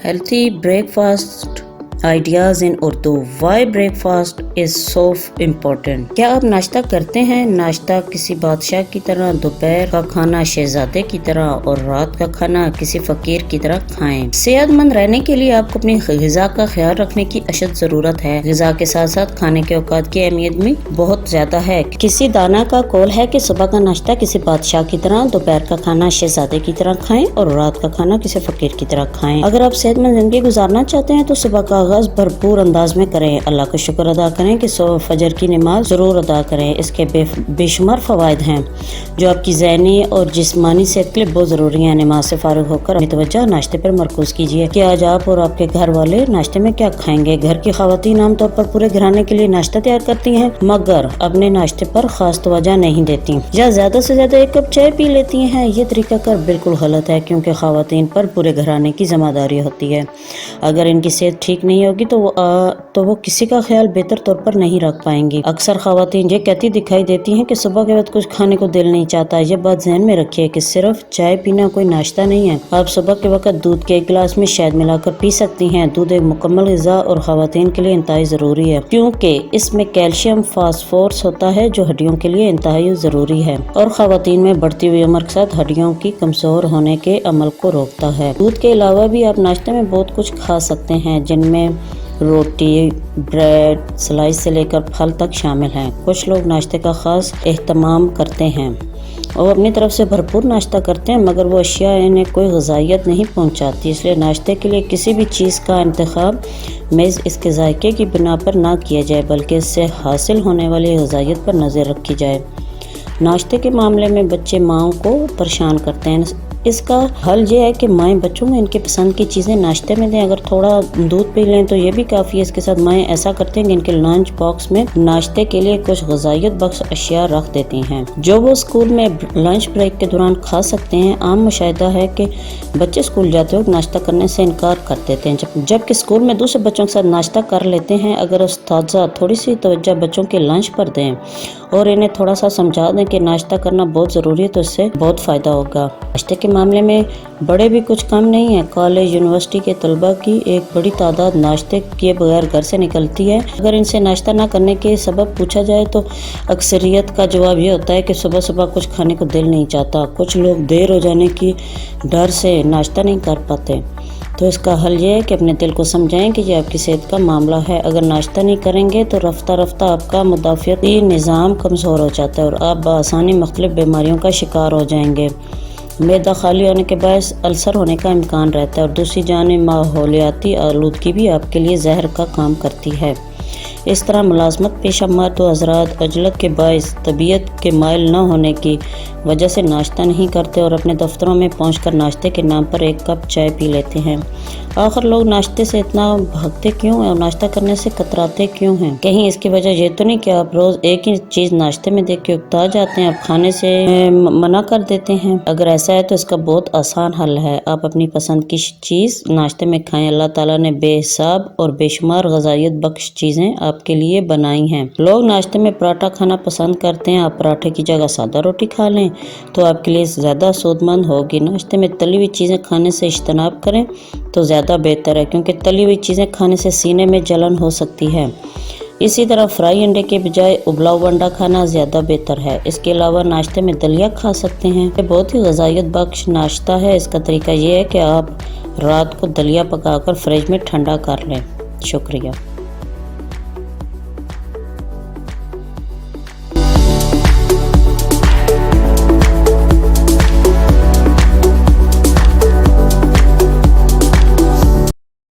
Healthy breakfast ideas in Urdu. Why breakfast is so important? کیا آپ ناشتہ کرتے ہیں؟ ناشتہ کسی بادشاہ کی طرح، دوپہر کا کھانا شہزادے کی طرح اور رات کا کھانا کسی فقیر کی طرح کھائیں۔ صحت مند رہنے کے لیے آپ کو اپنی غذا کا خیال رکھنے کی اشد ضرورت ہے۔ غذا کے ساتھ ساتھ کھانے کے اوقات کی اہمیت بھی بہت زیادہ ہے۔ کسی دانا کا قول ہے کہ صبح کا ناشتہ کسی بادشاہ کی طرح، دوپہر کا کھانا شہزادے کی طرح کھائیں اور رات کا کھانا کسی فقیر کی طرح کھائیں۔ اگر آپ صحت مند زندگی گزارنا چاہتے ہیں تو صبح کا آغاز بھرپور انداز میں کریں۔ اللہ کا شکر ادا کریں کہ فجر کی نماز ضرور ادا کریں۔ اس کے بے شمار فوائد ہیں جو آپ کی ذہنی اور جسمانی صحت کے لیے بہت ضروری ہیں۔ نماز سے فارغ ہو کر اپنی توجہ ناشتے پر مرکوز کیجیے کہ آج آپ اور آپ کے گھر والے ناشتے میں کیا کھائیں گے۔ گھر کی خواتین عام طور پر پورے گھرانے کے لیے ناشتہ تیار کرتی ہیں مگر اپنے ناشتے پر خاص توجہ نہیں دیتی یا زیادہ سے زیادہ ایک کپ چائے پی لیتی ہیں۔ یہ طریقہ کار بالکل غلط ہے کیونکہ خواتین پر پورے گھرانے کی ذمہ داری ہوتی ہے۔ اگر ان کی صحت ٹھیک نہیں ہوگی تو وہ کسی کا خیال بہتر طور پر نہیں رکھ پائیں گی۔ اکثر خواتین یہ کہتی دکھائی دیتی ہیں کہ صبح کے وقت کچھ کھانے کو دل نہیں چاہتا۔ یہ بات ذہن میں رکھیے کہ صرف چائے پینا کوئی ناشتہ نہیں ہے۔ آپ صبح کے وقت دودھ کے ایک گلاس میں شہد ملا کر پی سکتی ہیں۔ دودھ ایک مکمل غذا اور خواتین کے لیے انتہائی ضروری ہے کیونکہ اس میں کیلشیم فاسفورس ہوتا ہے جو ہڈیوں کے لیے انتہائی ضروری ہے اور خواتین میں بڑھتی ہوئی عمر کے ساتھ ہڈیوں کی کمزور ہونے کے عمل کو روکتا ہے۔ دودھ کے علاوہ بھی آپ ناشتے میں بہت کچھ کھا سکتے ہیں جن میں روٹی، بریڈ، سلائس سے لے کر پھل تک شامل ہیں۔ کچھ لوگ ناشتے کا خاص اہتمام کرتے ہیں اور اپنی طرف سے بھرپور ناشتہ کرتے ہیں مگر وہ اشیاء انہیں کوئی غذائیت نہیں پہنچاتی، اس لیے ناشتے کے لیے کسی بھی چیز کا انتخاب محض اس کے ذائقے کی بنا پر نہ کیا جائے بلکہ اس سے حاصل ہونے والی غذائیت پر نظر رکھی جائے۔ ناشتے کے معاملے میں بچے ماؤں کو پریشان کرتے ہیں۔ اس کا حل یہ ہے کہ مائیں بچوں میں ان کے پسند کی چیزیں ناشتے میں دیں۔ اگر تھوڑا دودھ پی لیں تو یہ بھی کافی ہے۔ اس کے ساتھ مائیں ایسا کرتے ہیں کہ ان کے لنچ باکس میں ناشتے کے لیے کچھ غذائیت بخش اشیاء رکھ دیتی ہیں جو وہ اسکول میں لنچ بریک کے دوران کھا سکتے ہیں۔ عام مشاہدہ ہے کہ بچے اسکول جاتے وقت ناشتہ کرنے سے انکار کر دیتے ہیں جبکہ اسکول میں دوسرے بچوں کے ساتھ ناشتہ کر لیتے ہیں۔ اگر اساتذہ تھوڑی سی توجہ بچوں کے لنچ پر دیں اور انہیں تھوڑا سا سمجھا دیں کہ ناشتہ کرنا بہت ضروری ہے تو اس سے بہت فائدہ ہوگا۔ ناشتے کے معاملے میں بڑے بھی کچھ کم نہیں ہیں۔ کالج، یونیورسٹی کے طلباء کی ایک بڑی تعداد ناشتے کیے بغیر گھر سے نکلتی ہے۔ اگر ان سے ناشتہ نہ کرنے کے سبب پوچھا جائے تو اکثریت کا جواب یہ ہوتا ہے کہ صبح صبح کچھ کھانے کو دل نہیں چاہتا۔ کچھ لوگ دیر ہو جانے کی ڈر سے ناشتہ نہیں کر پاتے تو اس کا حل یہ ہے کہ اپنے دل کو سمجھائیں کہ یہ آپ کی صحت کا معاملہ ہے۔ اگر ناشتہ نہیں کریں گے تو رفتہ رفتہ آپ کا مدافعتی نظام کمزور ہو جاتا ہے اور آپ بآسانی مختلف بیماریوں کا شکار ہو جائیں گے۔ معدہ خالی ہونے کے باعث السر ہونے کا امکان رہتا ہے اور دوسری جانب ماحولیاتی آلودگی بھی آپ کے لیے زہر کا کام کرتی ہے۔ اس طرح ملازمت پیشہ مرد و حضرات عجلت کے باعث طبیعت کے مائل نہ ہونے کی وجہ سے ناشتہ نہیں کرتے اور اپنے دفتروں میں پہنچ کر ناشتے کے نام پر ایک کپ چائے پی لیتے ہیں۔ آخر لوگ ناشتے سے اتنا بھاگتے کیوں ہیں اور ناشتہ کرنے سے کتراتے کیوں ہیں؟ کہیں اس کی وجہ یہ تو نہیں کہ آپ روز ایک ہی چیز ناشتے میں دیکھ کے اکتا جاتے ہیں، آپ کھانے سے منع کر دیتے ہیں؟ اگر ایسا ہے تو اس کا بہت آسان حل ہے، آپ اپنی پسند کی چیز ناشتے میں کھائیں۔ اللہ تعالیٰ نے بے حساب اور بے شمار غذائیت بخش چیزیں آپ کے لیے بنائی ہیں۔ لوگ ناشتے میں پراٹھا کھانا پسند کرتے ہیں، آپ پراٹھے کی جگہ سادہ روٹی کھا لیں تو آپ کے لیے زیادہ سود مند ہوگی۔ ناشتے میں تلی ہوئی چیزیں کھانے سے اجتناب کریں تو زیادہ بہتر ہے کیونکہ تلی ہوئی چیزیں کھانے سے سینے میں جلن ہو سکتی ہے۔ اسی طرح فرائی انڈے کے بجائے ابلا ہوا انڈا کھانا زیادہ بہتر ہے۔ اس کے علاوہ ناشتے میں دلیا کھا سکتے ہیں۔ یہ بہت ہی غذائیت بخش ناشتہ ہے۔ اس کا طریقہ یہ ہے کہ آپ رات کو دلیا پکا کر فریج میں ٹھنڈا کر لیں۔ شکریہ۔